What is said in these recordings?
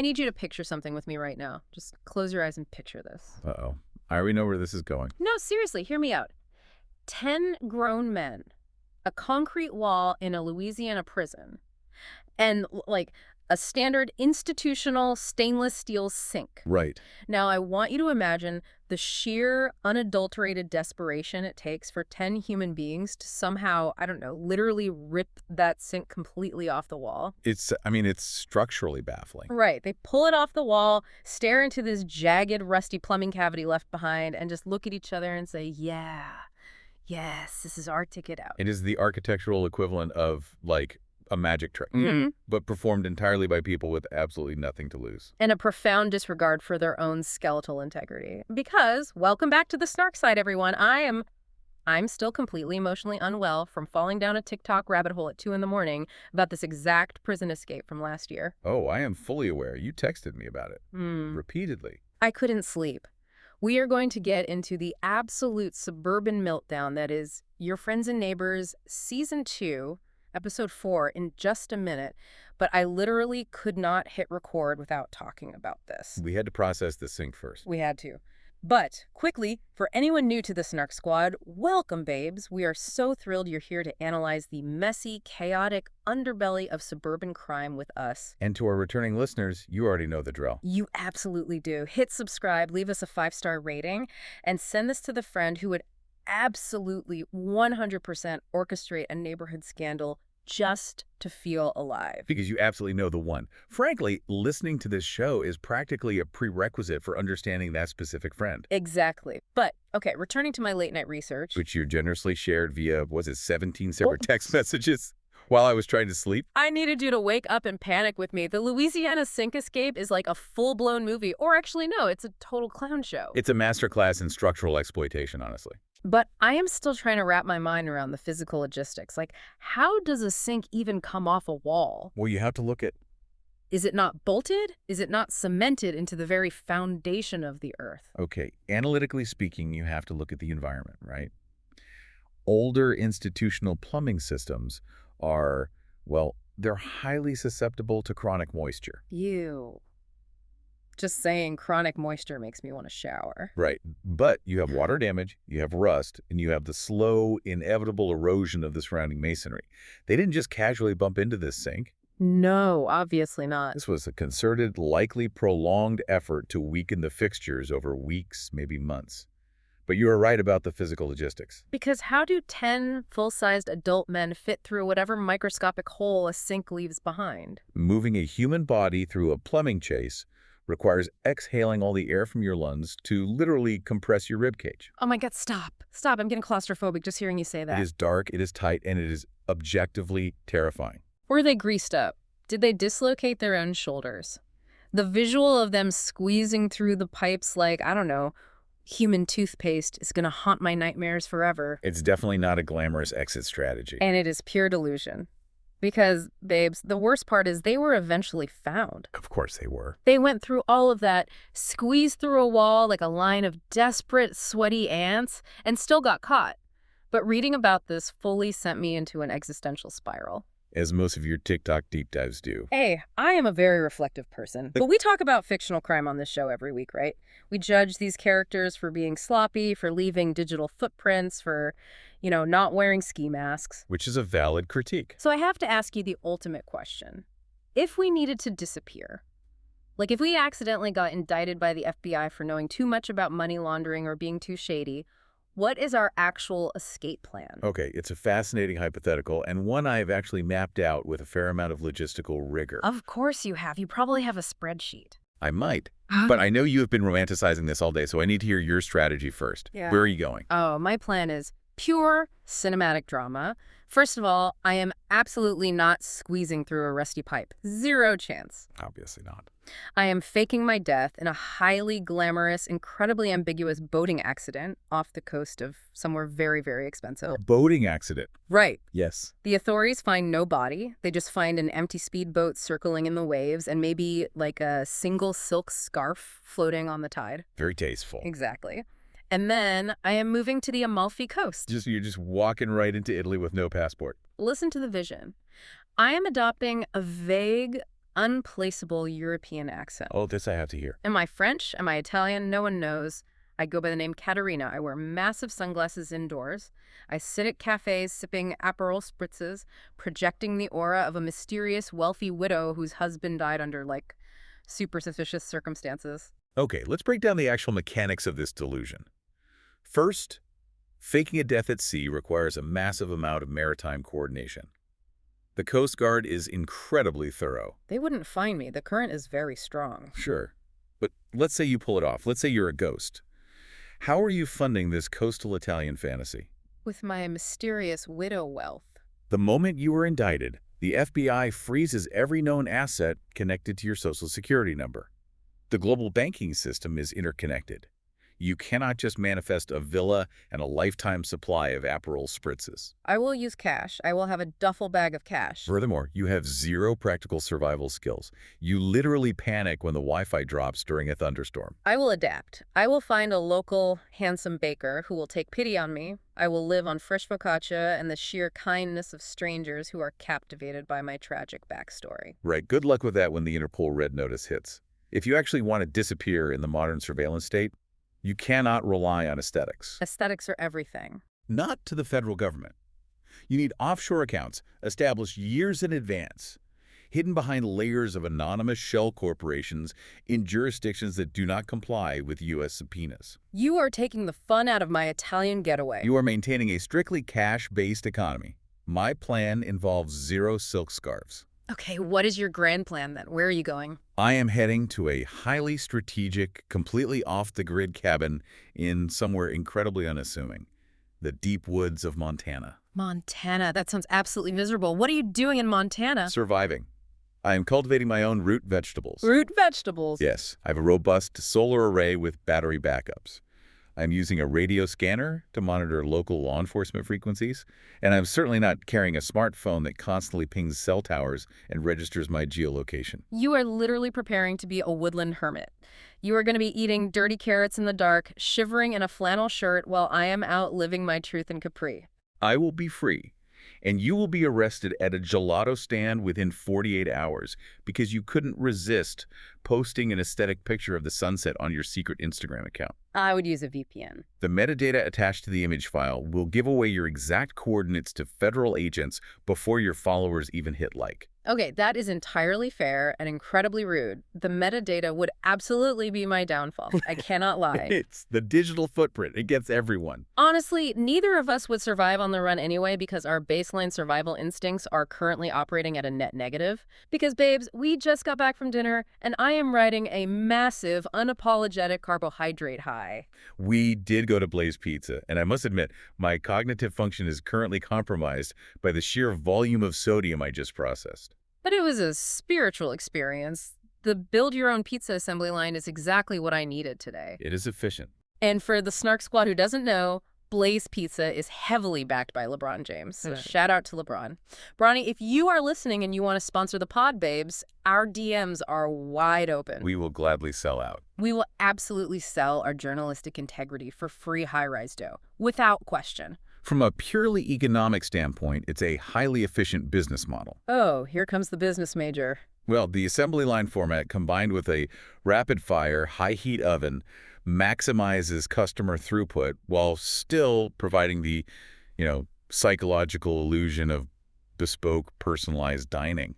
need you to picture something with me right now. Just close your eyes and picture this. Uh-oh. I already know where this is going. No, seriously, hear me out. 10 grown men, a concrete wall in a Louisiana prison, and like a standard institutional stainless steel sink. Right. Now, I want you to imagine the sheer, unadulterated desperation it takes for 10 human beings to somehow, I don't know, literally rip that sink completely off the wall. It's structurally baffling. Right. They pull it off the wall, stare into this jagged, rusty plumbing cavity left behind, and just look at each other and say, yeah, yes, this is our ticket out. It is the architectural equivalent of, like, a magic trick, but performed entirely by people with absolutely nothing to lose. And a profound disregard for their own skeletal integrity. Because, welcome back to the Snark side, everyone. I'm still completely emotionally unwell from falling down a TikTok rabbit hole at 2 a.m. about this exact prison escape from last year. Oh, I am fully aware. You texted me about it. Repeatedly. I couldn't sleep. We are going to get into the absolute suburban meltdown that is Your Friends and Neighbors, Season 2, Episode 4 in just a minute, but I literally could not hit record without talking about this. We had to process the sink first. We had to. But, quickly, for anyone new to the Snark Squad, welcome, babes. We are so thrilled you're here to analyze the messy, chaotic underbelly of suburban crime with us. And to our returning listeners, you already know the drill. You absolutely do. Hit subscribe, leave us a 5-star rating, and send this to the friend who would absolutely 100% orchestrate a neighborhood scandal just to feel alive. Because you absolutely know the one. Frankly, listening to this show is practically a prerequisite for understanding that specific friend. Exactly. But, okay, returning to my late-night research. Which you generously shared via, 17 separate text messages while I was trying to sleep? I needed you to wake up and panic with me. The Louisiana sink escape is like a full-blown movie. Or actually, no, it's a total clown show. It's a masterclass in structural exploitation, honestly. But I am still trying to wrap my mind around the physical logistics. Like, how does a sink even come off a wall? Well, you have to look at... Is it not bolted? Is it not cemented into the very foundation of the earth? Okay, analytically speaking, you have to look at the environment, right? Older institutional plumbing systems are, well, they're highly susceptible to chronic moisture. Ew. Just saying chronic moisture makes me want to shower. Right. But you have water damage, you have rust, and you have the slow, inevitable erosion of the surrounding masonry. They didn't just casually bump into this sink. No, obviously not. This was a concerted, likely prolonged effort to weaken the fixtures over weeks, maybe months. But you are right about the physical logistics. Because how do 10 full-sized adult men fit through whatever microscopic hole a sink leaves behind? Moving a human body through a plumbing chase requires exhaling all the air from your lungs to literally compress your ribcage. Oh my God, stop. Stop, I'm getting claustrophobic just hearing you say that. It is dark, it is tight, and it is objectively terrifying. Were they greased up? Did they dislocate their own shoulders? The visual of them squeezing through the pipes like, I don't know, human toothpaste is going to haunt my nightmares forever. It's definitely not a glamorous exit strategy. And it is pure delusion. Because, babes, the worst part is they were eventually found. Of course they were. They went through all of that, squeezed through a wall like a line of desperate, sweaty ants, and still got caught. But reading about this fully sent me into an existential spiral. As most of your TikTok deep dives do. Hey, I am a very reflective person. But we talk about fictional crime on this show every week, right? We judge these characters for being sloppy, for leaving digital footprints, for, not wearing ski masks. Which is a valid critique. So I have to ask you the ultimate question. If we needed to disappear, like if we accidentally got indicted by the FBI for knowing too much about money laundering or being too shady, what is our actual escape plan? Okay, it's a fascinating hypothetical, and one I have actually mapped out with a fair amount of logistical rigor. Of course you have. You probably have a spreadsheet. I might. But I know you have been romanticizing this all day, so I need to hear your strategy first. Yeah. Where are you going? Oh, my plan is pure cinematic drama. First of all, I am absolutely not squeezing through a rusty pipe. Zero chance. Obviously not. I am faking my death in a highly glamorous, incredibly ambiguous boating accident off the coast of somewhere very, very expensive. A boating accident. Right. Yes. The authorities find no body. They just find an empty speedboat circling in the waves and maybe like a single silk scarf floating on the tide. Very tasteful. Exactly. And then I am moving to the Amalfi Coast. You're just walking right into Italy with no passport. Listen to the vision. I am adopting a vague, unplaceable European accent. Oh, this I have to hear. Am I French? Am I Italian? No one knows. I go by the name Katerina. I wear massive sunglasses indoors. I sit at cafes sipping Aperol spritzes, projecting the aura of a mysterious, wealthy widow whose husband died under, like, super suspicious circumstances. Okay, let's break down the actual mechanics of this delusion. First, faking a death at sea requires a massive amount of maritime coordination. The Coast Guard is incredibly thorough. They wouldn't find me. The current is very strong. Sure. But let's say you pull it off. Let's say you're a ghost. How are you funding this coastal Italian fantasy? With my mysterious widow wealth. The moment you are indicted, the FBI freezes every known asset connected to your Social Security number. The global banking system is interconnected. You cannot just manifest a villa and a lifetime supply of Aperol spritzes. I will use cash. I will have a duffel bag of cash. Furthermore, you have zero practical survival skills. You literally panic when the Wi-Fi drops during a thunderstorm. I will adapt. I will find a local, handsome baker who will take pity on me. I will live on fresh focaccia and the sheer kindness of strangers who are captivated by my tragic backstory. Right, good luck with that when the Interpol red notice hits. If you actually want to disappear in the modern surveillance state, you cannot rely on aesthetics. Aesthetics are everything. Not to the federal government. You need offshore accounts established years in advance, hidden behind layers of anonymous shell corporations in jurisdictions that do not comply with U.S. subpoenas. You are taking the fun out of my Italian getaway. You are maintaining a strictly cash-based economy. My plan involves zero silk scarves. Okay, what is your grand plan then? Where are you going? I am heading to a highly strategic, completely off-the-grid cabin in somewhere incredibly unassuming, the deep woods of Montana. Montana? That sounds absolutely miserable. What are you doing in Montana? Surviving. I am cultivating my own root vegetables. Root vegetables? Yes, I have a robust solar array with battery backups. I'm using a radio scanner to monitor local law enforcement frequencies, and I'm certainly not carrying a smartphone that constantly pings cell towers and registers my geolocation. You are literally preparing to be a woodland hermit. You are going to be eating dirty carrots in the dark, shivering in a flannel shirt while I am out living my truth in Capri. I will be free, and you will be arrested at a gelato stand within 48 hours because you couldn't resist posting an aesthetic picture of the sunset on your secret Instagram account. I would use a VPN. The metadata attached to the image file will give away your exact coordinates to federal agents before your followers even hit like. Okay, that is entirely fair and incredibly rude. The metadata would absolutely be my downfall. I cannot lie. It's the digital footprint. It gets everyone. Honestly, neither of us would survive on the run anyway because our baseline survival instincts are currently operating at a net negative. Because, babes, we just got back from dinner and I am riding a massive, unapologetic carbohydrate high. We did go to Blaze Pizza, and I must admit, my cognitive function is currently compromised by the sheer volume of sodium I just processed. But it was a spiritual experience. The build-your-own-pizza assembly line is exactly what I needed today. It is efficient. And for the Snark squad who doesn't know, Blaze Pizza is heavily backed by LeBron James. So shout out to LeBron. Bronny, if you are listening and you want to sponsor the pod, babes, our DMs are wide open. We will gladly sell out. We will absolutely sell our journalistic integrity for free high-rise dough, without question. From a purely economic standpoint, it's a highly efficient business model. Oh, here comes the business major. Well, the assembly line format combined with a rapid-fire, high-heat oven maximizes customer throughput while still providing the, psychological illusion of bespoke, personalized dining.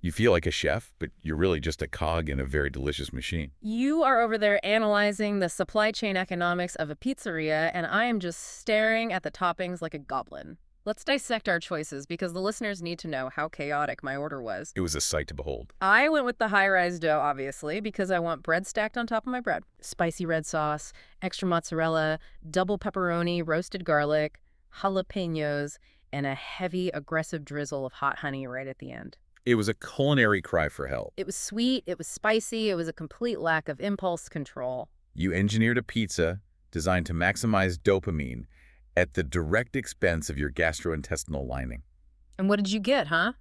You feel like a chef, but you're really just a cog in a very delicious machine. You are over there analyzing the supply chain economics of a pizzeria, and I am just staring at the toppings like a goblin. Let's dissect our choices because the listeners need to know how chaotic my order was. It was a sight to behold. I went with the high-rise dough, obviously, because I want bread stacked on top of my bread. Spicy red sauce, extra mozzarella, double pepperoni, roasted garlic, jalapenos, and a heavy, aggressive drizzle of hot honey right at the end. It was a culinary cry for help. It was sweet, it was spicy, it was a complete lack of impulse control. You engineered a pizza designed to maximize dopamine at the direct expense of your gastrointestinal lining. And what did you get, huh?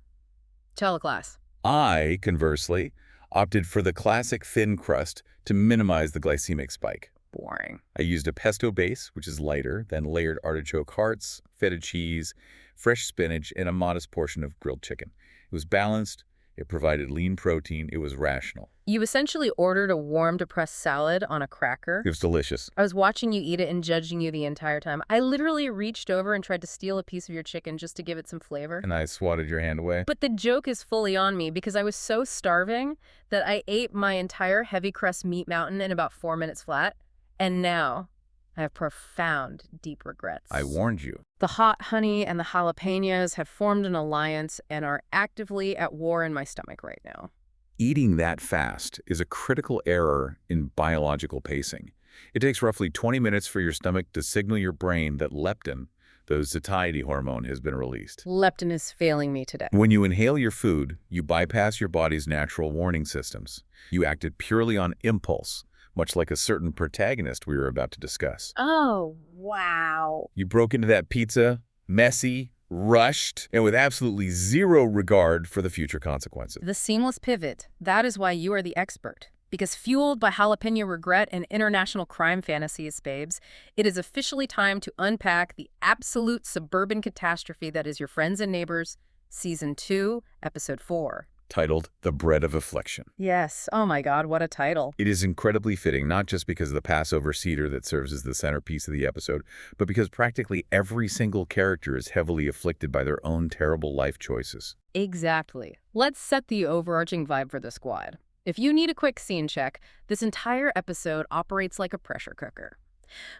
Tell the class. I, conversely, opted for the classic thin crust to minimize the glycemic spike. Boring. I used a pesto base, which is lighter, then layered artichoke hearts, feta cheese, fresh spinach, and a modest portion of grilled chicken. It was balanced, It provided lean protein. It was rational. You essentially ordered a warm, depressed salad on a cracker. It was delicious. I was watching you eat it and judging you the entire time. I literally reached over and tried to steal a piece of your chicken just to give it some flavor. And I swatted your hand away. But the joke is fully on me because I was so starving that I ate my entire heavy crust meat mountain in about 4 minutes flat. And now I have profound, deep regrets. I warned you. The hot honey and the jalapenos have formed an alliance and are actively at war in my stomach right now. Eating that fast is a critical error in biological pacing. It takes roughly 20 minutes for your stomach to signal your brain that leptin, the satiety hormone, has been released. Leptin is failing me today. When you inhale your food, you bypass your body's natural warning systems. You acted purely on impulse, much like a certain protagonist we were about to discuss. Oh, wow. You broke into that pizza, messy, rushed, and with absolutely zero regard for the future consequences. The seamless pivot, that is why you are the expert. Because fueled by jalapeno regret and international crime fantasies, babes, it is officially time to unpack the absolute suburban catastrophe that is Your Friends and Neighbors, Season 2, Episode 4. Titled The Bread of Affliction. Yes. Oh my God, what a title. It is incredibly fitting, not just because of the Passover Seder that serves as the centerpiece of the episode, but because practically every single character is heavily afflicted by their own terrible life choices. Exactly. Let's set the overarching vibe for the squad. If you need a quick scene check, this entire episode operates like a pressure cooker.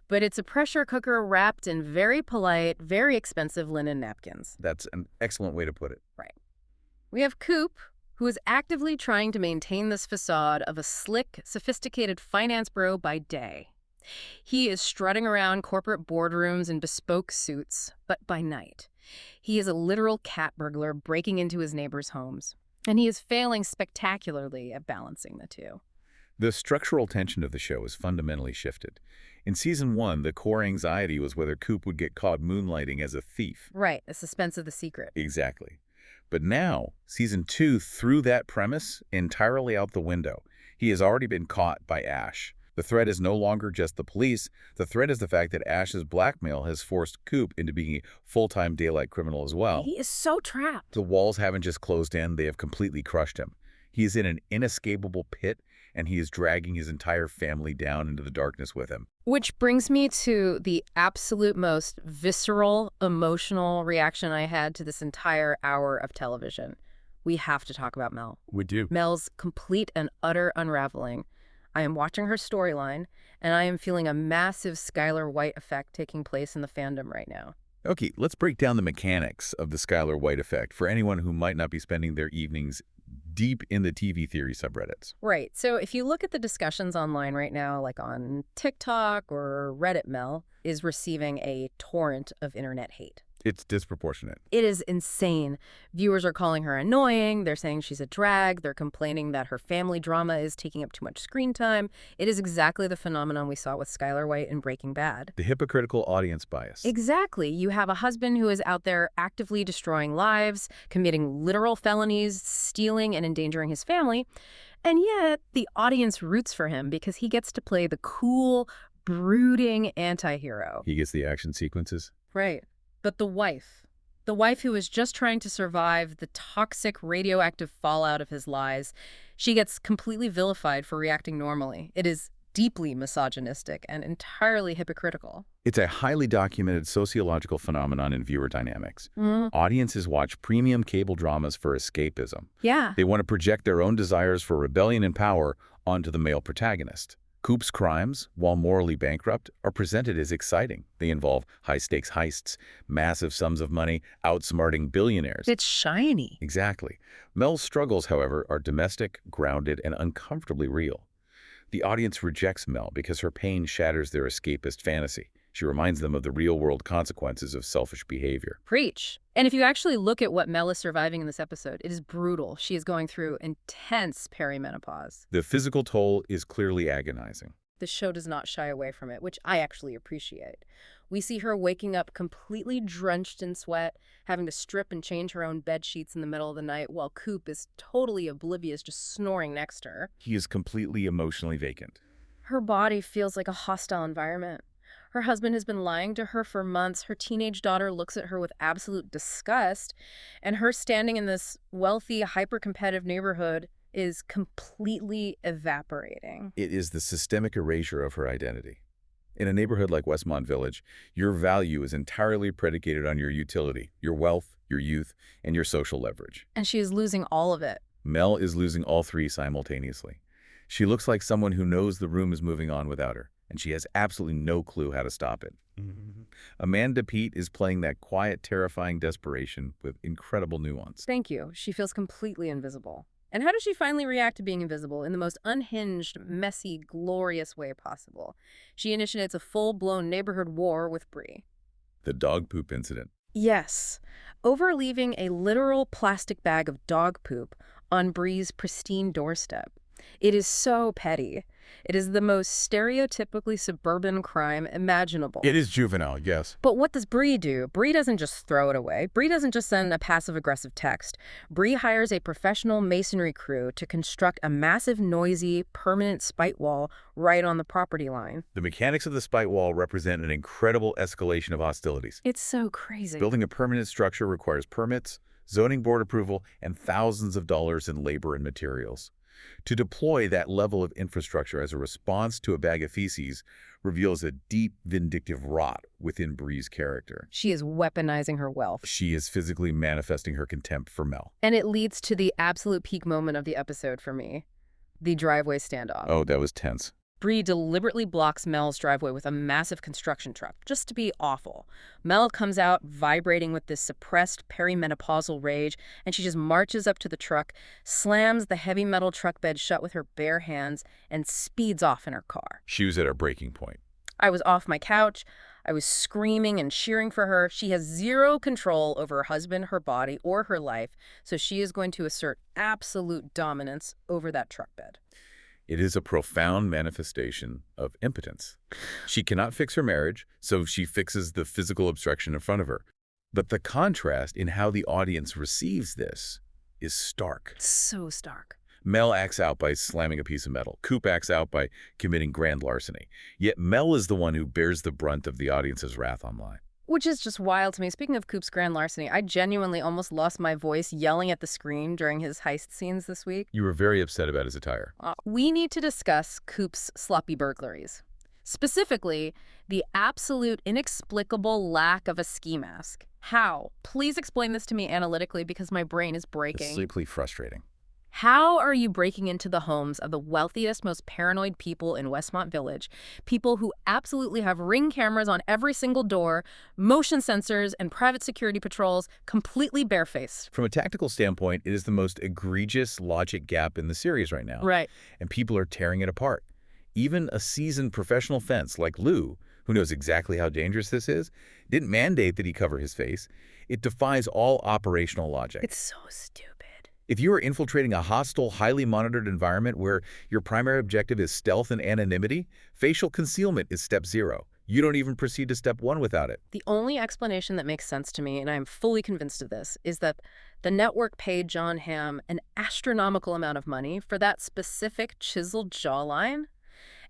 But it's a pressure cooker wrapped in very polite, very expensive linen napkins. That's an excellent way to put it. Right. We have Coop, who is actively trying to maintain this facade of a slick, sophisticated finance bro by day. He is strutting around corporate boardrooms in bespoke suits, but by night. He is a literal cat burglar breaking into his neighbors' homes. And he is failing spectacularly at balancing the two. The structural tension of the show is fundamentally shifted. In Season 1, the core anxiety was whether Coop would get caught moonlighting as a thief. Right, the suspense of the secret. Exactly. But now, Season 2 threw that premise entirely out the window. He has already been caught by Ashe. The threat is no longer just the police. The threat is the fact that Ashe's blackmail has forced Coop into being a full-time daylight criminal as well. He is so trapped. The walls haven't just closed in, they have completely crushed him. He is in an inescapable pit, and he is dragging his entire family down into the darkness with him. Which brings me to the absolute most visceral, emotional reaction I had to this entire hour of television. We have to talk about Mel. We do. Mel's complete and utter unraveling. I am watching her storyline, and I am feeling a massive Skylar White effect taking place in the fandom right now. Okay, let's break down the mechanics of the Skylar White effect for anyone who might not be spending their evenings deep in the TV theory subreddits. Right. So if you look at the discussions online right now, like on TikTok or Reddit, Mel is receiving a torrent of internet hate. It's disproportionate. It is insane. Viewers are calling her annoying. They're saying she's a drag. They're complaining that her family drama is taking up too much screen time. It is exactly the phenomenon we saw with Skylar White in Breaking Bad. The hypocritical audience bias. Exactly. You have a husband who is out there actively destroying lives, committing literal felonies, stealing and endangering his family. And yet the audience roots for him because he gets to play the cool, brooding anti-hero. He gets the action sequences. Right. But the wife who is just trying to survive the toxic radioactive fallout of his lies, she gets completely vilified for reacting normally. It is deeply misogynistic and entirely hypocritical. It's a highly documented sociological phenomenon in viewer dynamics. Audiences watch premium cable dramas for escapism. Yeah. They want to project their own desires for rebellion and power onto the male protagonist. Coop's crimes, while morally bankrupt, are presented as exciting. They involve high-stakes heists, massive sums of money, outsmarting billionaires. It's shiny. Exactly. Mel's struggles, however, are domestic, grounded, and uncomfortably real. The audience rejects Mel because her pain shatters their escapist fantasy. She reminds them of the real-world consequences of selfish behavior. Preach. And if you actually look at what Mel is surviving in this episode, it is brutal. She is going through intense perimenopause. The physical toll is clearly agonizing. The show does not shy away from it, which I actually appreciate. We see her waking up completely drenched in sweat, having to strip and change her own bed sheets in the middle of the night, while Coop is totally oblivious, just snoring next to her. He is completely emotionally vacant. Her body feels like a hostile environment. Her husband has been lying to her for months. Her teenage daughter looks at her with absolute disgust. And her standing in this wealthy, hyper-competitive neighborhood is completely evaporating. It is the systemic erasure of her identity. In a neighborhood like Westmont Village, your value is entirely predicated on your utility, your wealth, your youth, and your social leverage. And she is losing all of it. Mel is losing all three simultaneously. She looks like someone who knows the room is moving on without her, and she has absolutely no clue how to stop it. Amanda Peet is playing that quiet, terrifying desperation with incredible nuance. Thank you. She feels completely invisible. And how does she finally react to being invisible in the most unhinged, messy, glorious way possible? She initiates a full-blown neighborhood war with Bree. The dog poop incident. Yes, over leaving a literal plastic bag of dog poop on Bree's pristine doorstep. It is so petty. It is the most stereotypically suburban crime imaginable. It is juvenile, yes. But what does Bree do? Bree doesn't just throw it away. Bree doesn't just send a passive-aggressive text. Bree hires a professional masonry crew to construct a massive, noisy, permanent spite wall right on the property line. The mechanics of the spite wall represent an incredible escalation of hostilities. It's so crazy. Building a permanent structure requires permits, zoning board approval, and thousands of dollars in labor and materials. To deploy that level of infrastructure as a response to a bag of feces reveals a deep, vindictive rot within Bree's character. She is weaponizing her wealth. She is physically manifesting her contempt for Mel. And it leads to the absolute peak moment of the episode for me, the driveway standoff. Oh, that was tense. Bree deliberately blocks Mel's driveway with a massive construction truck, just to be awful. Mel comes out vibrating with this suppressed perimenopausal rage, and she just marches up to the truck, slams the heavy metal truck bed shut with her bare hands, and speeds off in her car. She was at her breaking point. I was off my couch. I was screaming and cheering for her. She has zero control over her husband, her body, or her life, so she is going to assert absolute dominance over that truck bed. It is a profound manifestation of impotence. She cannot fix her marriage, so she fixes the physical obstruction in front of her. But the contrast in how the audience receives this is stark. So stark. Mel acts out by slamming a piece of metal. Coop acts out by committing grand larceny. Yet Mel is the one who bears the brunt of the audience's wrath online. Which is just wild to me. Speaking of Coop's grand larceny, I genuinely almost lost my voice yelling at the screen during his heist scenes this week. You were very upset about his attire. We need to discuss Coop's sloppy burglaries. Specifically, the absolute inexplicable lack of a ski mask. How? Please explain this to me analytically because my brain is breaking. It's deeply frustrating. How are you breaking into the homes of the wealthiest, most paranoid people in Westmont Village, people who absolutely have Ring cameras on every single door, motion sensors, and private security patrols, completely barefaced? From a tactical standpoint, it is the most egregious logic gap in the series right now. Right. And people are tearing it apart. Even a seasoned professional fence like Lou, who knows exactly how dangerous this is, didn't mandate that he cover his face. It defies all operational logic. It's so stupid. If you are infiltrating a hostile, highly monitored environment where your primary objective is stealth and anonymity, facial concealment is step 0. You don't even proceed to step 1 without it. The only explanation that makes sense to me, and I am fully convinced of this, is that the network paid John Hamm an astronomical amount of money for that specific chiseled jawline,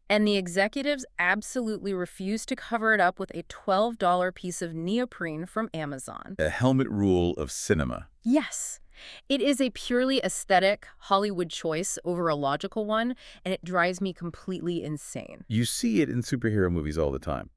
and the executives absolutely refused to cover it up with a $12 piece of neoprene from Amazon. A helmet rule of cinema. Yes. It is a purely aesthetic Hollywood choice over a logical one, and it drives me completely insane. You see it in superhero movies all the time.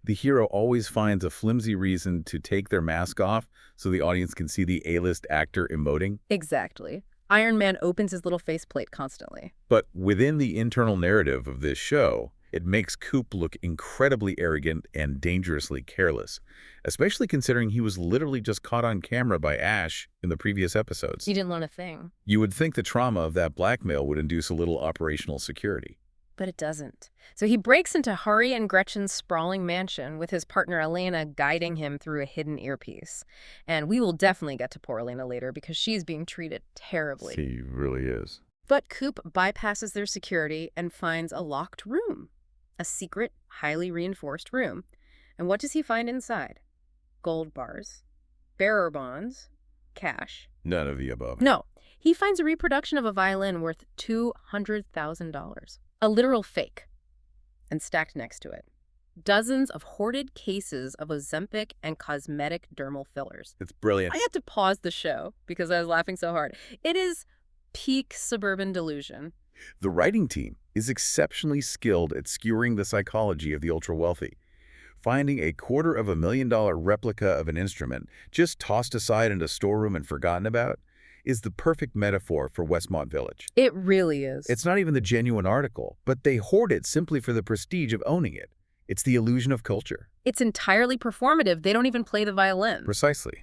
The hero always finds a flimsy reason to take their mask off so the audience can see the A-list actor emoting. Exactly. Iron Man opens his little faceplate constantly. But within the internal narrative of this show, it makes Coop look incredibly arrogant and dangerously careless, especially considering he was literally just caught on camera by Ashe in the previous episodes. He didn't learn a thing. You would think the trauma of that blackmail would induce a little operational security. But it doesn't. So he breaks into Hurry and Gretchen's sprawling mansion with his partner Elena guiding him through a hidden earpiece. And we will definitely get to poor Elena later because she's being treated terribly. He really is. But Coop bypasses their security and finds a locked room. A secret, highly reinforced room. And what does he find inside? Gold bars, bearer bonds, cash. None of the above. No, he finds a reproduction of a violin worth $200,000. A literal fake. And stacked next to it, Dozens of hoarded cases of Ozempic and cosmetic dermal fillers. It's brilliant. I had to pause the show because I was laughing so hard. It is peak suburban delusion. The writing team is exceptionally skilled at skewering the psychology of the ultra-wealthy. Finding a $250,000 replica of an instrument just tossed aside in a storeroom and forgotten about is the perfect metaphor for Westmont Village. It really is. It's not even the genuine article, but they hoard it simply for the prestige of owning it. It's the illusion of culture. It's entirely performative. They don't even play the violin. Precisely.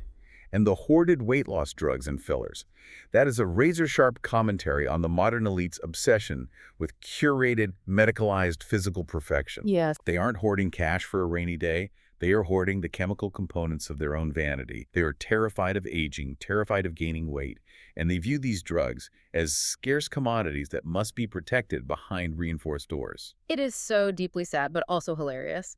And the hoarded weight loss drugs and fillers. That is a razor-sharp commentary on the modern elite's obsession with curated, medicalized physical perfection. Yes. They aren't hoarding cash for a rainy day. They are hoarding the chemical components of their own vanity. They are terrified of aging, terrified of gaining weight, and they view these drugs as scarce commodities that must be protected behind reinforced doors. It is so deeply sad, but also hilarious.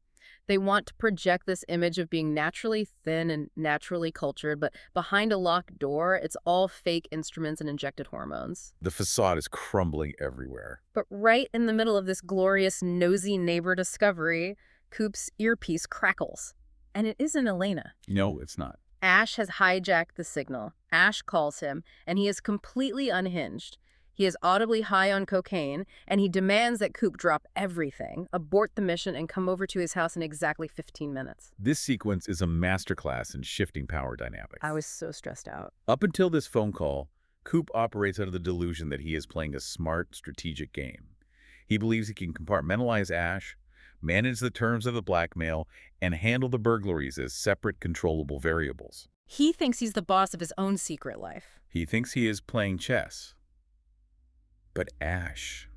They want to project this image of being naturally thin and naturally cultured, but behind a locked door, it's all fake instruments and injected hormones. The facade is crumbling everywhere. But right in the middle of this glorious nosy neighbor discovery, Coop's earpiece crackles. And it isn't Elena. No, it's not. Ashe has hijacked the signal. Ashe calls him, and he is completely unhinged. He is audibly high on cocaine, and he demands that Coop drop everything, abort the mission, and come over to his house in exactly 15 minutes. This sequence is a masterclass in shifting power dynamics. I was so stressed out. Up until this phone call, Coop operates out of the delusion that he is playing a smart, strategic game. He believes he can compartmentalize Ashe, manage the terms of the blackmail, and handle the burglaries as separate, controllable variables. He thinks he's the boss of his own secret life. He thinks he is playing chess. But Ashe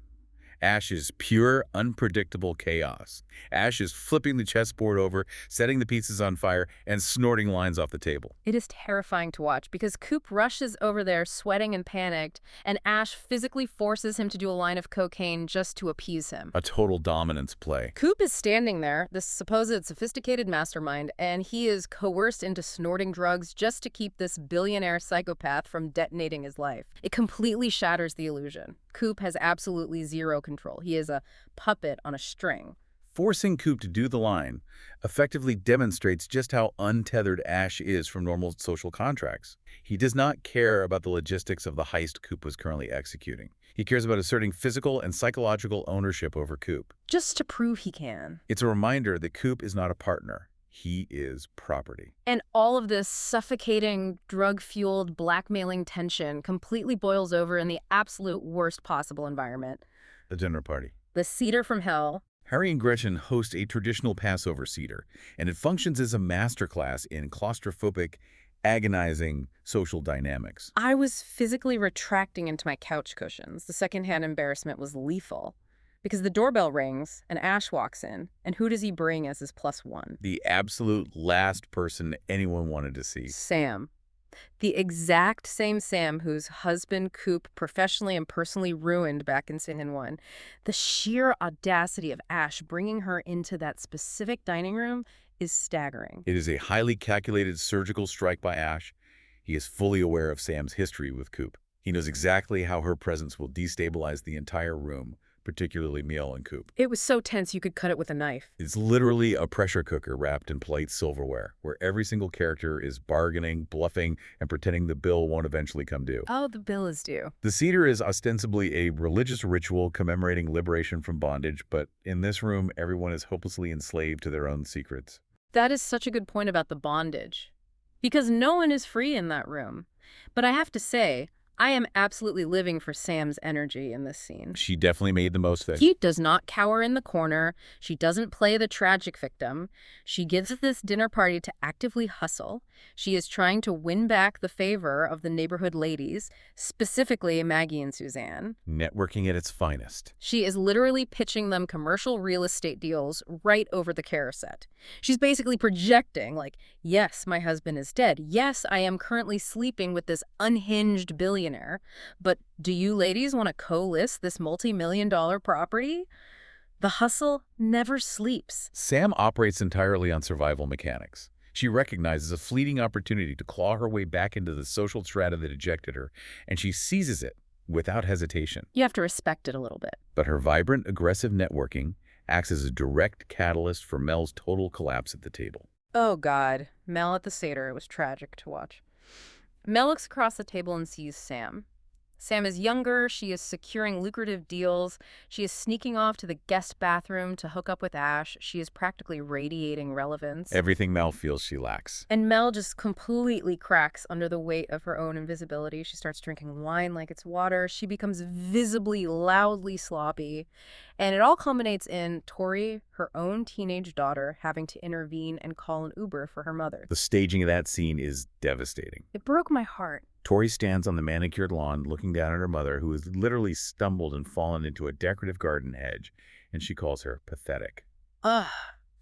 is pure, unpredictable chaos. Ashe is flipping the chessboard over, setting the pieces on fire, and snorting lines off the table. It is terrifying to watch because Coop rushes over there sweating and panicked, and Ashe physically forces him to do a line of cocaine just to appease him. A total dominance play. Coop is standing there, this supposed sophisticated mastermind, and he is coerced into snorting drugs just to keep this billionaire psychopath from detonating his life. It completely shatters the illusion. Coop has absolutely zero control. He is a puppet on a string. Forcing Coop to do the line effectively demonstrates just how untethered Ashe is from normal social contracts. He does not care about the logistics of the heist Coop was currently executing. He cares about asserting physical and psychological ownership over Coop. Just to prove he can. It's a reminder that Coop is not a partner. He is property. And all of this suffocating, drug-fueled, blackmailing tension completely boils over in the absolute worst possible environment. The dinner party. The Seder from hell. Harry and Gretchen host a traditional Passover Seder, and it functions as a masterclass in claustrophobic, agonizing social dynamics. I was physically retracting into my couch cushions. The secondhand embarrassment was lethal. Because the doorbell rings, and Ashe walks in, and who does he bring as his +1? The absolute last person anyone wanted to see. Sam. The exact same Sam whose husband Coop professionally and personally ruined back in Sin 1. The sheer audacity of Ashe bringing her into that specific dining room is staggering. It is a highly calculated surgical strike by Ashe. He is fully aware of Sam's history with Coop. He knows exactly how her presence will destabilize the entire room, particularly Mel and Coop. It was so tense you could cut it with a knife. It's literally a pressure cooker wrapped in polite silverware, where every single character is bargaining, bluffing, and pretending the bill won't eventually come due. Oh, the bill is due. The Seder is ostensibly a religious ritual commemorating liberation from bondage, but in this room, everyone is hopelessly enslaved to their own secrets. That is such a good point about the bondage. Because no one is free in that room. But I have to say, I am absolutely living for Sam's energy in this scene. She definitely made the most of it. He does not cower in the corner. She doesn't play the tragic victim. She gives this dinner party to actively hustle. She is trying to win back the favor of the neighborhood ladies, specifically Maggie and Suzanne. Networking at its finest. She is literally pitching them commercial real estate deals right over the care set. She's basically projecting, like, yes, my husband is dead. Yes, I am currently sleeping with this unhinged billionaire. But do you ladies want to co-list this multi-million-dollar property? The hustle never sleeps. Sam operates entirely on survival mechanics. She recognizes a fleeting opportunity to claw her way back into the social strata that ejected her, and she seizes it without hesitation. You have to respect it a little bit. But her vibrant, aggressive networking acts as a direct catalyst for Mel's total collapse at the table. Oh, God. Mel at the Seder. It was tragic to watch. Mel looks across the table and sees Sam. Sam is younger, she is securing lucrative deals, she is sneaking off to the guest bathroom to hook up with Ashe, she is practically radiating relevance. Everything Mel feels she lacks. And Mel just completely cracks under the weight of her own invisibility. She starts drinking wine like it's water. She becomes visibly, loudly sloppy. And it all culminates in Tori, her own teenage daughter, having to intervene and call an Uber for her mother. The staging of that scene is devastating. It broke my heart. Tori stands on the manicured lawn looking down at her mother, who has literally stumbled and fallen into a decorative garden hedge, and she calls her pathetic. Ugh,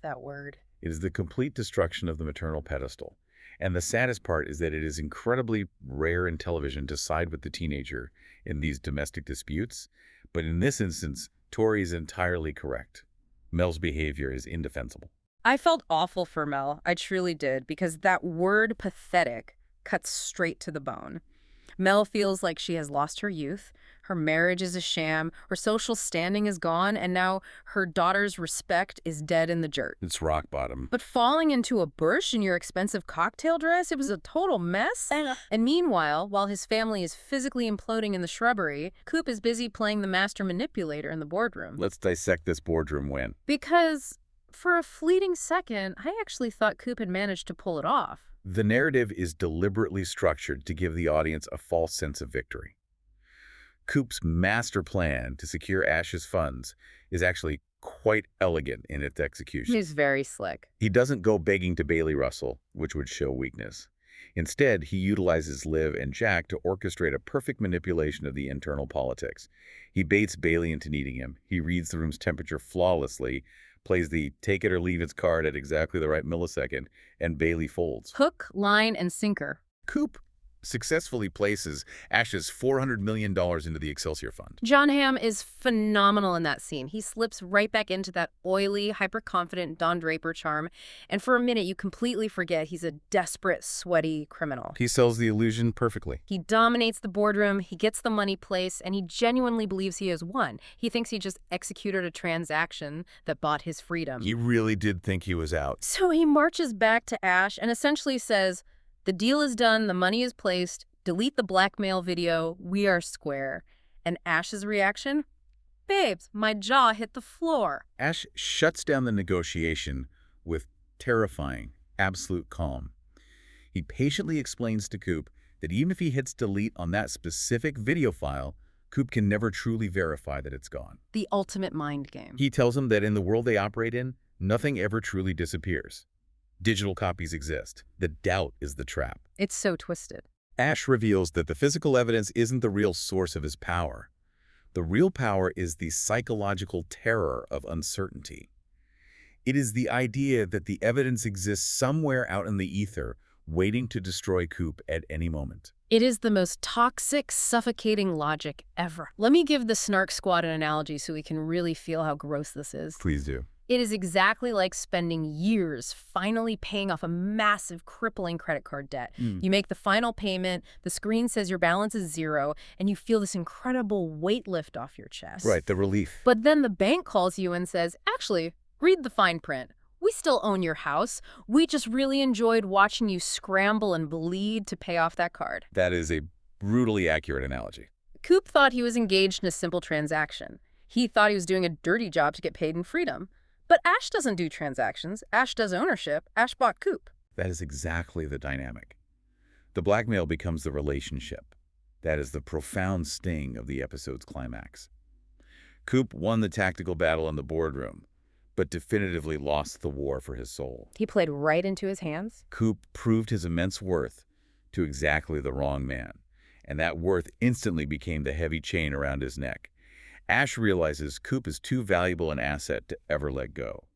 that word. It is the complete destruction of the maternal pedestal. And the saddest part is that it is incredibly rare in television to side with the teenager in these domestic disputes. But in this instance, Tori is entirely correct. Mel's behavior is indefensible. I felt awful for Mel. I truly did, because that word pathetic cuts straight to the bone. Mel feels like she has lost her youth, her marriage is a sham, her social standing is gone, and now her daughter's respect is dead in the dirt. It's rock bottom. But falling into a bush in your expensive cocktail dress, it was a total mess. And meanwhile, while his family is physically imploding in the shrubbery, Coop is busy playing the master manipulator in the boardroom. Let's dissect this boardroom win. Because for a fleeting second, I actually thought Coop had managed to pull it off. The narrative is deliberately structured to give the audience a false sense of victory. Coop's master plan to secure Ashe's funds is actually quite elegant in its execution. He's very slick. He doesn't go begging to Bailey Russell, which would show weakness. Instead, he utilizes Liv and Jack to orchestrate a perfect manipulation of the internal politics. He baits Bailey into needing him. He reads the room's temperature flawlessly, plays the take it or leave it card at exactly the right millisecond, and Bailey folds. Hook, line, and sinker. Coop successfully places Ashe's $400 million into the Excelsior Fund. John Hamm is phenomenal in that scene. He slips right back into that oily, hyper-confident Don Draper charm, and for a minute you completely forget he's a desperate, sweaty criminal. He sells the illusion perfectly. He dominates the boardroom, he gets the money placed, and he genuinely believes he has won. He thinks he just executed a transaction that bought his freedom. He really did think he was out. So he marches back to Ashe and essentially says, "The deal is done, the money is placed, delete the blackmail video, we are square." And Ashe's reaction? "Babes, my jaw hit the floor." Ashe shuts down the negotiation with terrifying, absolute calm. He patiently explains to Coop that even if he hits delete on that specific video file, Coop can never truly verify that it's gone. The ultimate mind game. He tells him that in the world they operate in, nothing ever truly disappears. Digital copies exist. The doubt is the trap. It's so twisted. Ashe reveals that the physical evidence isn't the real source of his power. The real power is the psychological terror of uncertainty. It is the idea that the evidence exists somewhere out in the ether, waiting to destroy Coop at any moment. It is the most toxic, suffocating logic ever. Let me give the Snark Squad an analogy so we can really feel how gross this is. Please do. It is exactly like spending years finally paying off a massive, crippling credit card debt. You make the final payment, the screen says your balance is zero, and you feel this incredible weight lift off your chest. Right, the relief. But then the bank calls you and says, "Actually, read the fine print. We still own your house. We just really enjoyed watching you scramble and bleed to pay off that card." That is a brutally accurate analogy. Coop thought he was engaged in a simple transaction. He thought he was doing a dirty job to get paid in freedom. But Ashe doesn't do transactions. Ashe does ownership. Ashe bought Coop. That is exactly the dynamic. The blackmail becomes the relationship. That is the profound sting of the episode's climax. Coop won the tactical battle in the boardroom, but definitively lost the war for his soul. He played right into his hands. Coop proved his immense worth to exactly the wrong man, and that worth instantly became the heavy chain around his neck. Ashe realizes Coop is too valuable an asset to ever let go.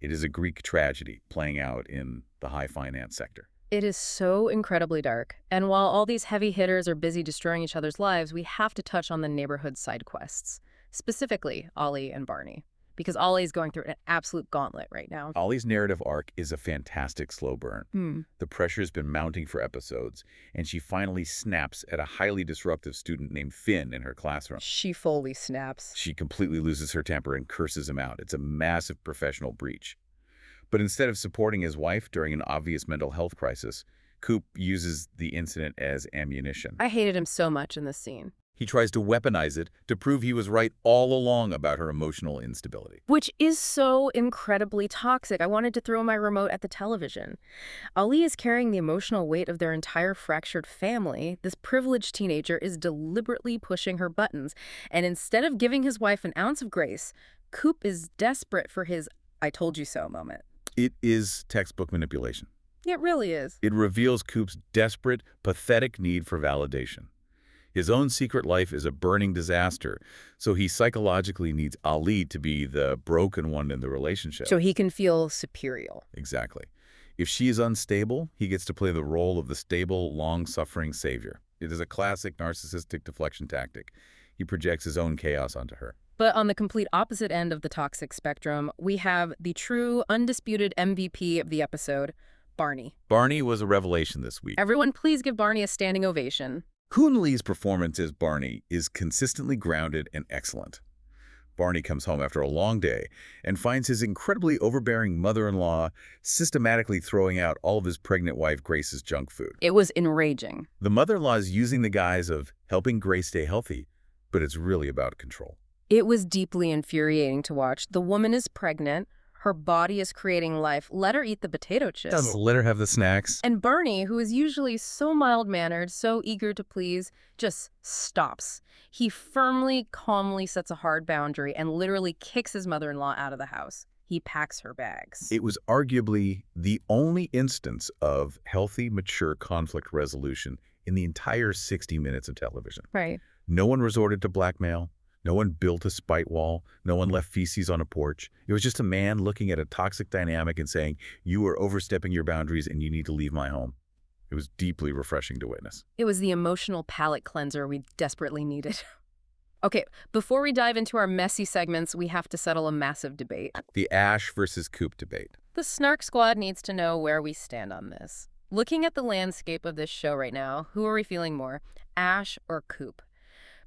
It is a Greek tragedy playing out in the high finance sector. It is so incredibly dark. And while all these heavy hitters are busy destroying each other's lives, we have to touch on the neighborhood side quests, specifically Ollie and Barney. because Ollie's going through an absolute gauntlet right now. Ollie's narrative arc is a fantastic slow burn. The pressure's been mounting for episodes, and she finally snaps at a highly disruptive student named Finn in her classroom. She fully snaps. She completely loses her temper and curses him out. It's a massive professional breach. But instead of supporting his wife during an obvious mental health crisis, Coop uses the incident as ammunition. I hated him so much in this scene. He tries to weaponize it to prove he was right all along about her emotional instability. Which is so incredibly toxic. I wanted to throw my remote at the television. Ali is carrying the emotional weight of their entire fractured family. This privileged teenager is deliberately pushing her buttons. And instead of giving his wife an ounce of grace, Coop is desperate for his "I told you so" moment. It is textbook manipulation. It really is. It reveals Coop's desperate, pathetic need for validation. His own secret life is a burning disaster, so he psychologically needs Ali to be the broken one in the relationship. So he can feel superior. Exactly. If she is unstable, he gets to play the role of the stable, long-suffering savior. It is a classic narcissistic deflection tactic. He projects his own chaos onto her. But on the complete opposite end of the toxic spectrum, we have the true, undisputed MVP of the episode, Barney. Barney was a revelation this week. Everyone please give Barney a standing ovation. Hoon Lee's performance as Barney is consistently grounded and excellent. Barney comes home after a long day and finds his incredibly overbearing mother-in-law systematically throwing out all of his pregnant wife Grace's junk food. It was enraging. The mother-in-law is using the guise of helping Grace stay healthy, but it's really about control. It was deeply infuriating to watch. The woman is pregnant. Her body is creating life. Let her eat the potato chips. Let her have the snacks. And Barney, who is usually so mild-mannered, so eager to please, just stops. He firmly, calmly sets a hard boundary and literally kicks his mother-in-law out of the house. He packs her bags. It was arguably the only instance of healthy, mature conflict resolution in the entire 60 minutes of television. Right. No one resorted to blackmail. No one built a spite wall. No one left feces on a porch. It was just a man looking at a toxic dynamic and saying, "You are overstepping your boundaries and you need to leave my home." It was deeply refreshing to witness. It was the emotional palate cleanser we desperately needed. Okay, before we dive into our messy segments, we have to settle a massive debate. The Ashe versus Coop debate. The Snark squad needs to know where we stand on this. Looking at the landscape of this show right now, who are we feeling more, Ashe or Coop?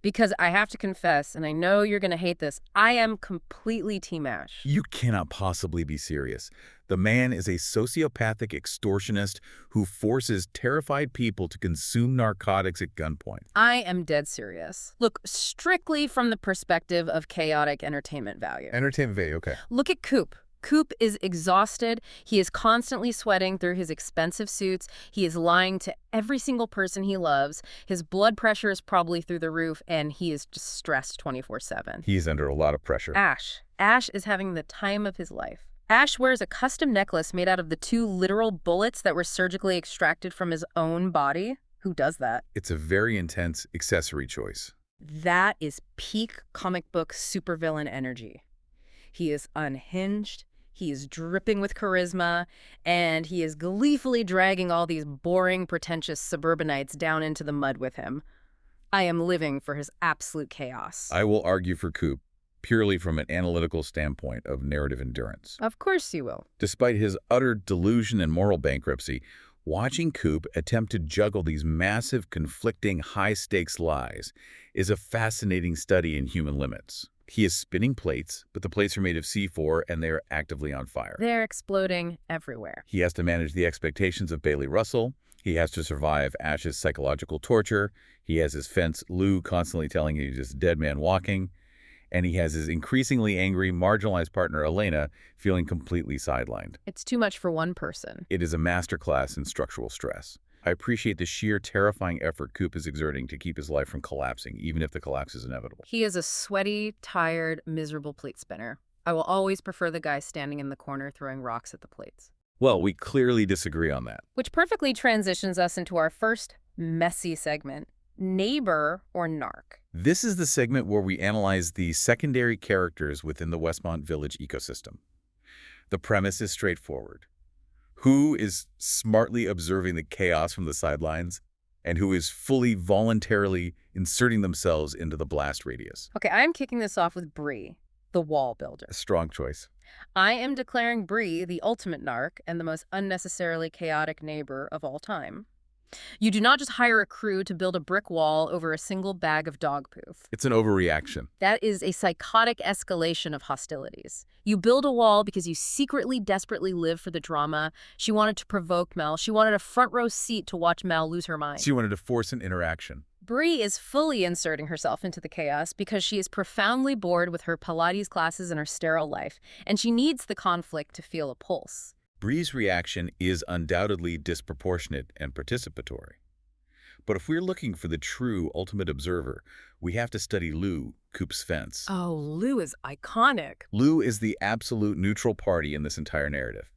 Because I have to confess, and I know you're going to hate this, I am completely Team Ashe. You cannot possibly be serious. The man is a sociopathic extortionist who forces terrified people to consume narcotics at gunpoint. I am dead serious. Look, strictly from the perspective of chaotic entertainment value. Entertainment value, okay. Look at Coop. Coop is exhausted. He is constantly sweating through his expensive suits. He is lying to every single person he loves. His blood pressure is probably through the roof, and he is just stressed 24/7. He's under a lot of pressure. Ashe. Ashe is having the time of his life. Ashe wears a custom necklace made out of the 2 literal bullets that were surgically extracted from his own body. Who does that? It's a very intense accessory choice. That is peak comic book supervillain energy. He is unhinged. He is dripping with charisma, and he is gleefully dragging all these boring, pretentious suburbanites down into the mud with him. I am living for his absolute chaos. I will argue for Coop, purely from an analytical standpoint of narrative endurance. Of course you will. Despite his utter delusion and moral bankruptcy, watching Coop attempt to juggle these massive, conflicting, high-stakes lies is a fascinating study in human limits. He is spinning plates, but the plates are made of C4 and they are actively on fire. They're exploding everywhere. He has to manage the expectations of Bailey Russell. He has to survive Ashe's psychological torture. He has his fence, Lou, constantly telling him he's just a dead man walking. And he has his increasingly angry, marginalized partner, Elena, feeling completely sidelined. It's too much for one person. It is a masterclass in structural stress. I appreciate the sheer terrifying effort Coop is exerting to keep his life from collapsing, even if the collapse is inevitable. He is a sweaty, tired, miserable plate spinner. I will always prefer the guy standing in the corner throwing rocks at the plates. Well, we clearly disagree on that. Which perfectly transitions us into our first messy segment, Neighbor or Narc. This is the segment where we analyze the secondary characters within the Westmont Village ecosystem. The premise is straightforward. Who is smartly observing the chaos from the sidelines, and who is fully voluntarily inserting themselves into the blast radius? Okay, I'm kicking this off with Bree. the wall builder. A strong choice. I am declaring Bree the ultimate narc and the most unnecessarily chaotic neighbor of all time. You do not just hire a crew to build a brick wall over a single bag of dog poo. It's an overreaction. That is a psychotic escalation of hostilities. You build a wall because you secretly, desperately live for the drama. She wanted to provoke Mel. She wanted a front row seat to watch Mel lose her mind. She wanted to force an interaction. Bree is fully inserting herself into the chaos because she is profoundly bored with her Pilates classes and her sterile life, and she needs the conflict to feel a pulse. Bree's reaction is undoubtedly disproportionate and participatory. But if we're looking for the true ultimate observer, we have to study Lou, Coop's fence. Oh, Lou is iconic. Lou is the absolute neutral party in this entire narrative.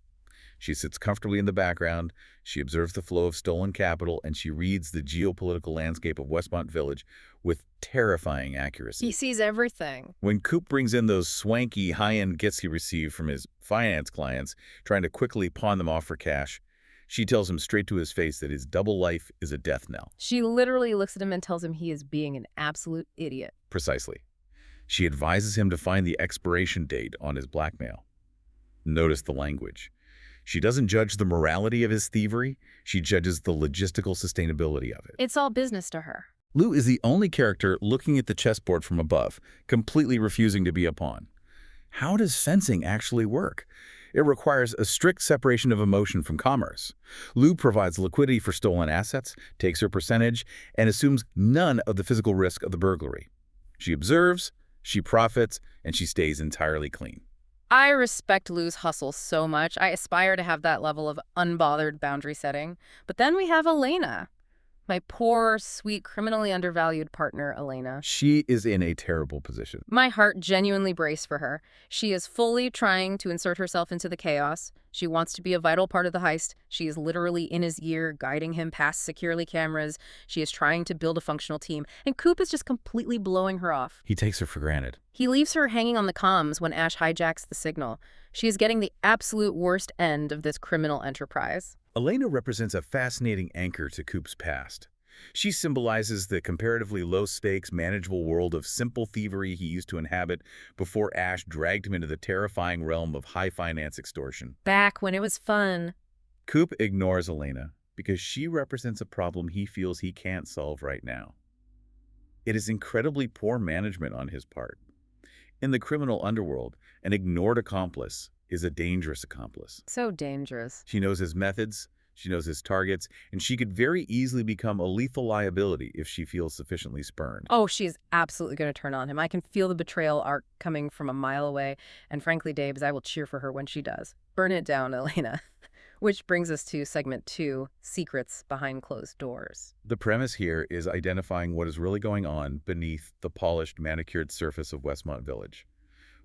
She sits comfortably in the background, she observes the flow of stolen capital, and she reads the geopolitical landscape of Westmont Village with terrifying accuracy. He sees everything. When Coop brings in those swanky, high-end gifts he received from his finance clients, trying to quickly pawn them off for cash, she tells him straight to his face that his double life is a death knell. She literally looks at him and tells him he is being an absolute idiot. Precisely. She advises him to find the expiration date on his blackmail. Notice the language. She doesn't judge the morality of his thievery, she judges the logistical sustainability of it. It's all business to her. Lou is the only character looking at the chessboard from above, completely refusing to be a pawn. How does fencing actually work? It requires a strict separation of emotion from commerce. Lou provides liquidity for stolen assets, takes her percentage, and assumes none of the physical risk of the burglary. She observes, she profits, and she stays entirely clean. I respect Lou's hustle so much. I aspire to have that level of unbothered boundary setting. But then we have Elena. My poor, sweet, criminally undervalued partner, Elena. She is in a terrible position. My heart genuinely braced for her. She is fully trying to insert herself into the chaos. She wants to be a vital part of the heist. She is literally in his ear, guiding him past securely cameras. She is trying to build a functional team. And Coop is just completely blowing her off. He takes her for granted. He leaves her hanging on the comms when Ashe hijacks the signal. She is getting the absolute worst end of this criminal enterprise. Elena represents a fascinating anchor to Coop's past. She symbolizes the comparatively low-stakes, manageable world of simple thievery he used to inhabit before Ashe dragged him into the terrifying realm of high-finance extortion. Back when it was fun. Coop ignores Elena because she represents a problem he feels he can't solve right now. It is incredibly poor management on his part. In the criminal underworld, an ignored accomplice is a dangerous accomplice. So dangerous. She knows his methods, she knows his targets, and she could very easily become a lethal liability if she feels sufficiently spurned. Oh, she's absolutely going to turn on him. I can feel the betrayal arc coming from a mile away. And frankly, Dabes, I will cheer for her when she does. Burn it down, Elena. Which brings us to segment 2, Secrets Behind Closed Doors. The premise here is identifying what is really going on beneath the polished, manicured surface of Westmont Village.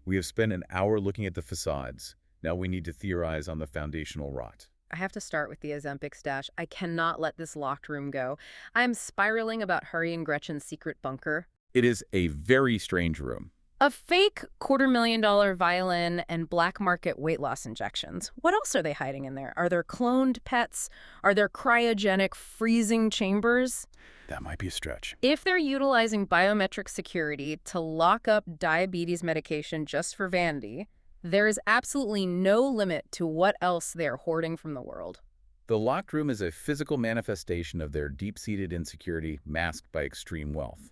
We have spent an hour looking at the facades. Now we need to theorize on the foundational rot. I have to start with the Ozempic stash. I cannot let this locked room go. I am spiraling about Hurry and Gretchen's secret bunker. It is a very strange room. A fake $250,000 violin and black market weight loss injections. What else are they hiding in there? Are there cloned pets? Are there cryogenic freezing chambers? That might be a stretch. If they're utilizing biometric security to lock up diabetes medication just for vanity, there is absolutely no limit to what else they're hoarding from the world. The locked room is a physical manifestation of their deep-seated insecurity masked by extreme wealth.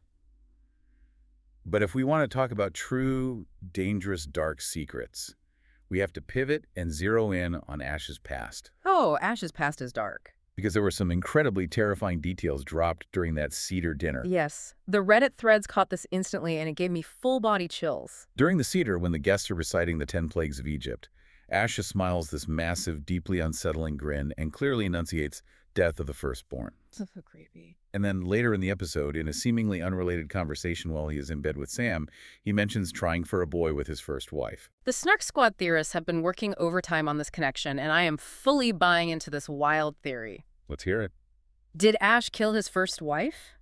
But if we want to talk about true, dangerous, dark secrets, we have to pivot and zero in on Ashe's past. Oh, Ashe's past is dark. Because there were some incredibly terrifying details dropped during that Seder dinner. Yes. The Reddit threads caught this instantly, and it gave me full-body chills. During the Seder, when the guests are reciting the 10 plagues of Egypt, Ashe smiles this massive, deeply unsettling grin and clearly enunciates death of the firstborn. So creepy. And then later in the episode, in a seemingly unrelated conversation while he is in bed with Sam, he mentions trying for a boy with his first wife. The Snark Squad theorists have been working overtime on this connection, and I am fully buying into this wild theory. Let's hear it. Did Ashe kill his first wife?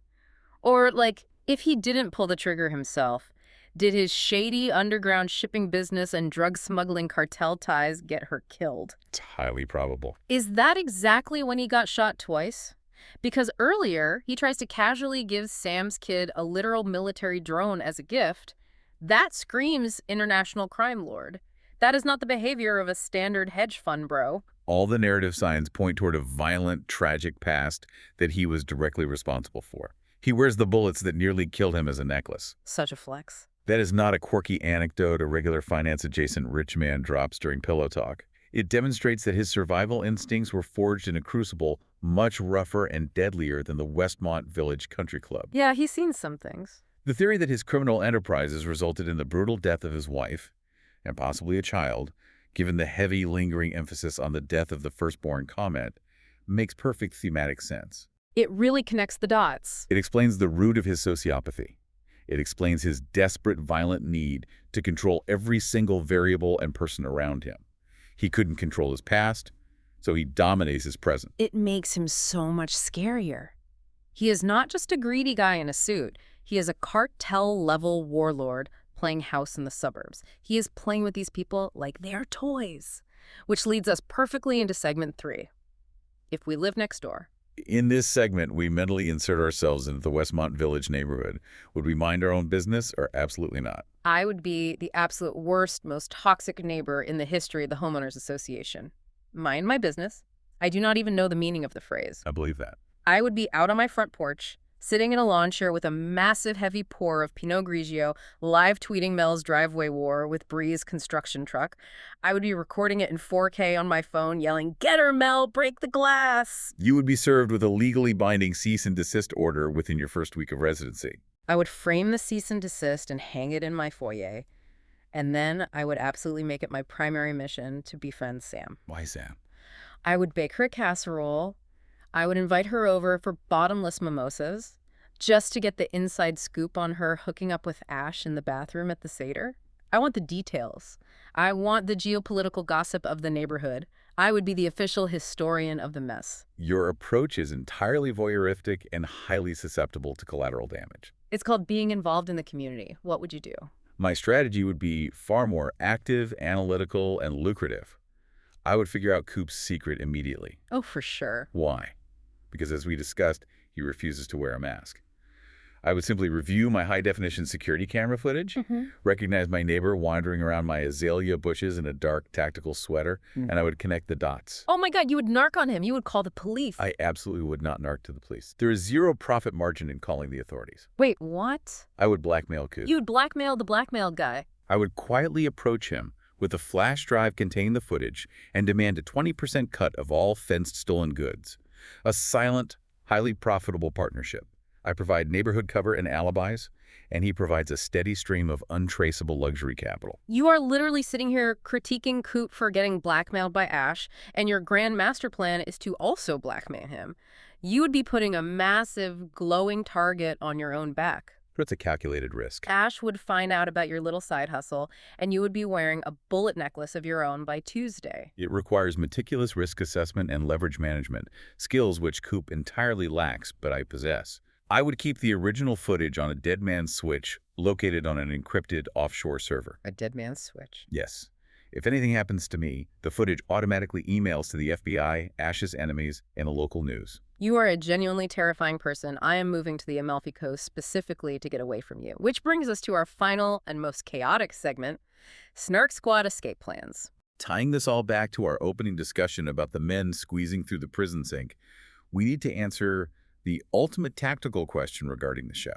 Or, like, if he didn't pull the trigger himself, did his shady underground shipping business and drug smuggling cartel ties get her killed? It's highly probable. Is that exactly when he got shot twice? Because earlier, he tries to casually give Sam's kid a literal military drone as a gift, That screams international crime lord. That is not the behavior of a standard hedge fund bro. All the narrative signs point toward a violent, tragic past that he was directly responsible for. He wears the bullets that nearly killed him as a necklace. Such a flex. That is not a quirky anecdote a regular finance-adjacent rich man drops during pillow talk. It demonstrates that his survival instincts were forged in a crucible much rougher and deadlier than the Westmont Village Country Club. Yeah, he's seen some things. The theory that his criminal enterprises resulted in the brutal death of his wife, and possibly a child, given the heavy, lingering emphasis on the death of the firstborn comment, makes perfect thematic sense. It really connects the dots. It explains the root of his sociopathy. It explains his desperate, violent need to control every single variable and person around him. He couldn't control his past, so he dominates his present. It makes him so much scarier. He is not just a greedy guy in a suit. He is a cartel-level warlord playing house in the suburbs. He is playing with these people like they're toys, which leads us perfectly into segment 3. If we live next door. In this segment, we mentally insert ourselves into the Westmont Village neighborhood. Would we mind our own business or absolutely not? I would be the absolute worst, most toxic neighbor in the history of the Homeowners Association. Mind my business. I do not even know the meaning of the phrase. I believe that. I would be out on my front porch, sitting in a lawn chair with a massive heavy pour of Pinot Grigio, live tweeting Mel's driveway war with Bree's construction truck. I would be recording it in 4K on my phone, yelling, "Get her, Mel, break the glass!" You would be served with a legally binding cease and desist order within your first week of residency. I would frame the cease and desist and hang it in my foyer. And then I would absolutely make it my primary mission to befriend Sam. Why, Sam? I would bake her a casserole. I would invite her over for bottomless mimosas, just to get the inside scoop on her hooking up with Ashe in the bathroom at the Seder. I want the details. I want the geopolitical gossip of the neighborhood. I would be the official historian of the mess. Your approach is entirely voyeuristic and highly susceptible to collateral damage. It's called being involved in the community. What would you do? My strategy would be far more active, analytical, and lucrative. I would figure out Coop's secret immediately. Oh, for sure. Why? Because as we discussed, he refuses to wear a mask. I would simply review my high-definition security camera footage, recognize my neighbor wandering around my azalea bushes in a dark tactical sweater, and I would connect the dots. Oh my God, you would narc on him. You would call the police. I absolutely would not narc to the police. There is zero profit margin in calling the authorities. Wait, what? I would blackmail Coop. You would blackmail the blackmailed guy. I would quietly approach him with a flash drive containing the footage and demand a 20% cut of all fenced stolen goods. A silent, highly profitable partnership. I provide neighborhood cover and alibis, and he provides a steady stream of untraceable luxury capital. You are literally sitting here critiquing Coop for getting blackmailed by Ashe, and your grand master plan is to also blackmail him. You would be putting a massive, glowing target on your own back. But it's a calculated risk. Ashe would find out about your little side hustle, and you would be wearing a bullet necklace of your own by Tuesday. It requires meticulous risk assessment and leverage management, skills which Coop entirely lacks, but I possess. I would keep the original footage on a dead man's switch located on an encrypted offshore server. A dead man's switch. Yes. If anything happens to me, the footage automatically emails to the FBI, Ashe's enemies, and the local news. You are a genuinely terrifying person. I am moving to the Amalfi Coast specifically to get away from you. Which brings us to our final and most chaotic segment, Snark Squad escape plans. Tying this all back to our opening discussion about the men squeezing through the prison sink, we need to answer the ultimate tactical question regarding the show.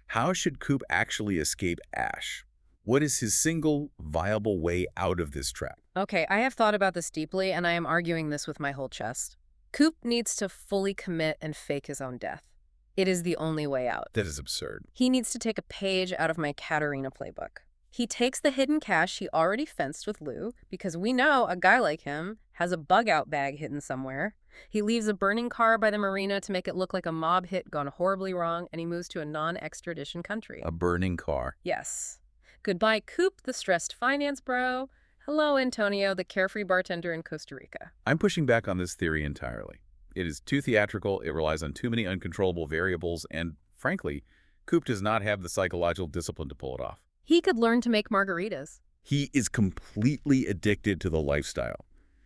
How should Coop actually escape Ashe? What is his single viable way out of this trap? Okay, I have thought about this deeply, and I am arguing this with my whole chest. Coop needs to fully commit and fake his own death. It is the only way out. That is absurd. He needs to take a page out of my Katerina playbook. He takes the hidden cash he already fenced with Lou, because we know a guy like him has a bug-out bag hidden somewhere. He leaves a burning car by the marina to make it look like a mob hit gone horribly wrong, and he moves to a non-extradition country. A burning car. Yes. Goodbye, Coop, the stressed finance bro. Hello, Antonio, the carefree bartender in Costa Rica. I'm pushing back on this theory entirely. It is too theatrical, it relies on too many uncontrollable variables, and, frankly, Coop does not have the psychological discipline to pull it off. He could learn to make margaritas. He is completely addicted to the lifestyle.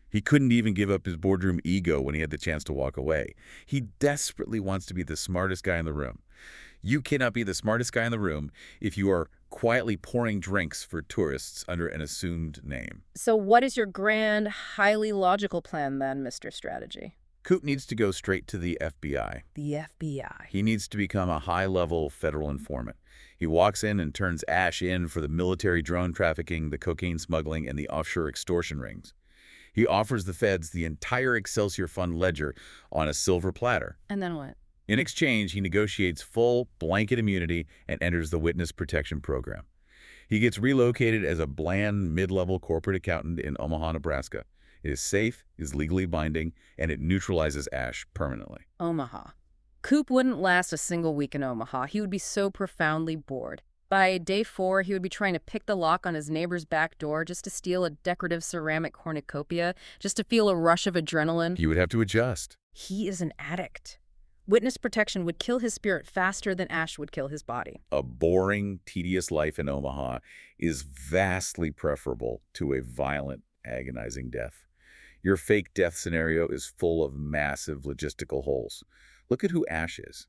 He couldn't even give up his boardroom ego when he had the chance to walk away. He desperately wants to be the smartest guy in the room. You cannot be the smartest guy in the room if you are quietly pouring drinks for tourists under an assumed name. So what is your grand, highly logical plan then, Mr. Strategy? Coop needs to go straight to the FBI. The FBI. He needs to become a high-level federal informant. He walks in and turns Ashe in for the military drone trafficking, the cocaine smuggling, and the offshore extortion rings. He offers the feds the entire Excelsior Fund ledger on a silver platter. And then what? In exchange, he negotiates full blanket immunity and enters the witness protection program. He gets relocated as a bland, mid-level corporate accountant in Omaha, Nebraska. It is safe, is legally binding, and it neutralizes Ashe permanently. Omaha. Coop wouldn't last a single week in Omaha. He would be so profoundly bored. By day 4, he would be trying to pick the lock on his neighbor's back door just to steal a decorative ceramic cornucopia, just to feel a rush of adrenaline. He would have to adjust. He is an addict. Witness protection would kill his spirit faster than Ashe would kill his body. A boring, tedious life in Omaha is vastly preferable to a violent, agonizing death. Your fake death scenario is full of massive logistical holes. Look at who Ashe is.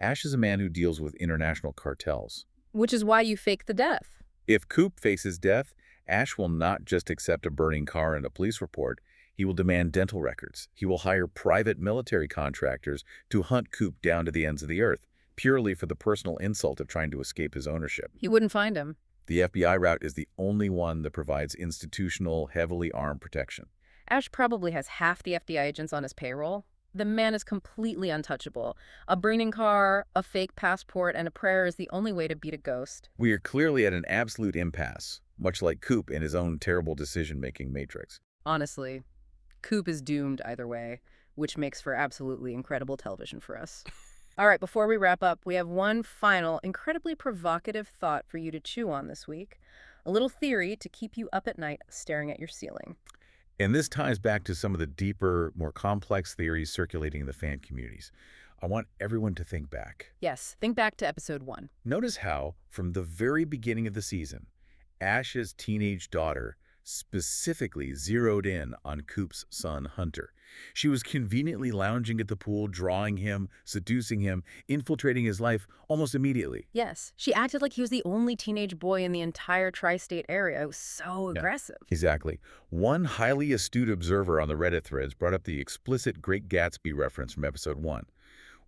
Ashe is a man who deals with international cartels. Which is why you fake the death. If Coop faces death, Ashe will not just accept a burning car and a police report. He will demand dental records. He will hire private military contractors to hunt Coop down to the ends of the earth, purely for the personal insult of trying to escape his ownership. He wouldn't find him. The FBI route is the only one that provides institutional, heavily armed protection. Ashe probably has half the FBI agents on his payroll. The man is completely untouchable. A burning car, a fake passport, and a prayer is the only way to beat a ghost. We are clearly at an absolute impasse, much like Coop in his own terrible decision-making matrix. Honestly, Coop is doomed either way, which makes for absolutely incredible television for us. All right, before we wrap up, we have one final, incredibly provocative thought for you to chew on this week. A little theory to keep you up at night staring at your ceiling. And this ties back to some of the deeper, more complex theories circulating in the fan communities. I want everyone to think back. Yes, think back to episode 1. Notice how, from the very beginning of the season, Ashe's teenage daughter specifically zeroed in on Coop's son, Hunter. She was conveniently lounging at the pool, drawing him, seducing him, infiltrating his life almost immediately. Yes, she acted like he was the only teenage boy in the entire tri-state area. It was so aggressive. Exactly. One highly astute observer on the Reddit threads brought up the explicit Great Gatsby reference from episode 1.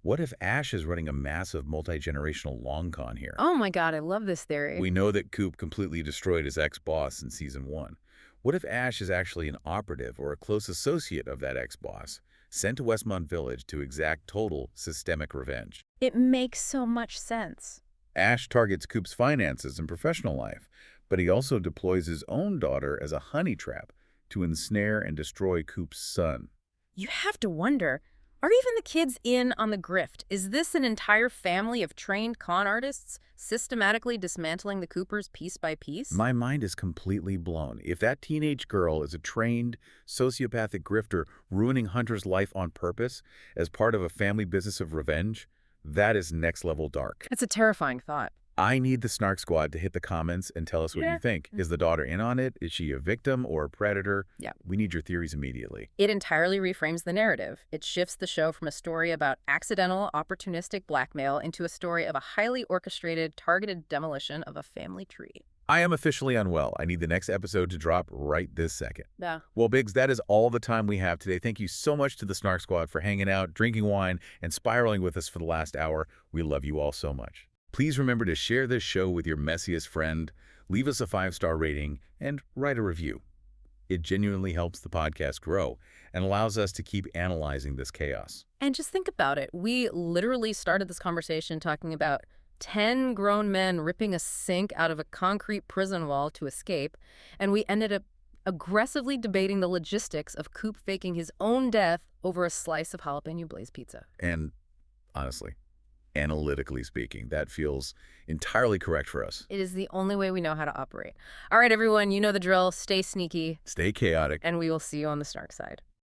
What if Ashe is running a massive multi-generational long con here? Oh my God, I love this theory. We know that Coop completely destroyed his ex-boss in season 1. What if Ashe is actually an operative or a close associate of that ex-boss, sent to Westmont Village to exact total systemic revenge? It makes so much sense. Ashe targets Coop's finances and professional life, but he also deploys his own daughter as a honey trap to ensnare and destroy Coop's son. You have to wonder, are even the kids in on the grift? Is this an entire family of trained con artists systematically dismantling the Coopers piece by piece? My mind is completely blown. If that teenage girl is a trained, sociopathic grifter ruining Hunter's life on purpose as part of a family business of revenge, that is next-level dark. It's a terrifying thought. I need the Snark Squad to hit the comments and tell us what you think. Is the daughter in on it? Is she a victim or a predator? Yeah. We need your theories immediately. It entirely reframes the narrative. It shifts the show from a story about accidental, opportunistic blackmail into a story of a highly orchestrated, targeted demolition of a family tree. I am officially unwell. I need the next episode to drop right this second. Yeah. Well, Biggs, that is all the time we have today. Thank you so much to the Snark Squad for hanging out, drinking wine, and spiraling with us for the last hour. We love you all so much. Please remember to share this show with your messiest friend, leave us a 5-star rating, and write a review. It genuinely helps the podcast grow and allows us to keep analyzing this chaos. And just think about it. We literally started this conversation talking about 10 grown men ripping a sink out of a concrete prison wall to escape, and we ended up aggressively debating the logistics of Coop faking his own death over a slice of jalapeno blaze pizza. And honestly, analytically speaking, that feels entirely correct for us. It is the only way we know how to operate. All right, everyone, you know the drill. Stay sneaky. Stay chaotic. And we will see you on the Snark side.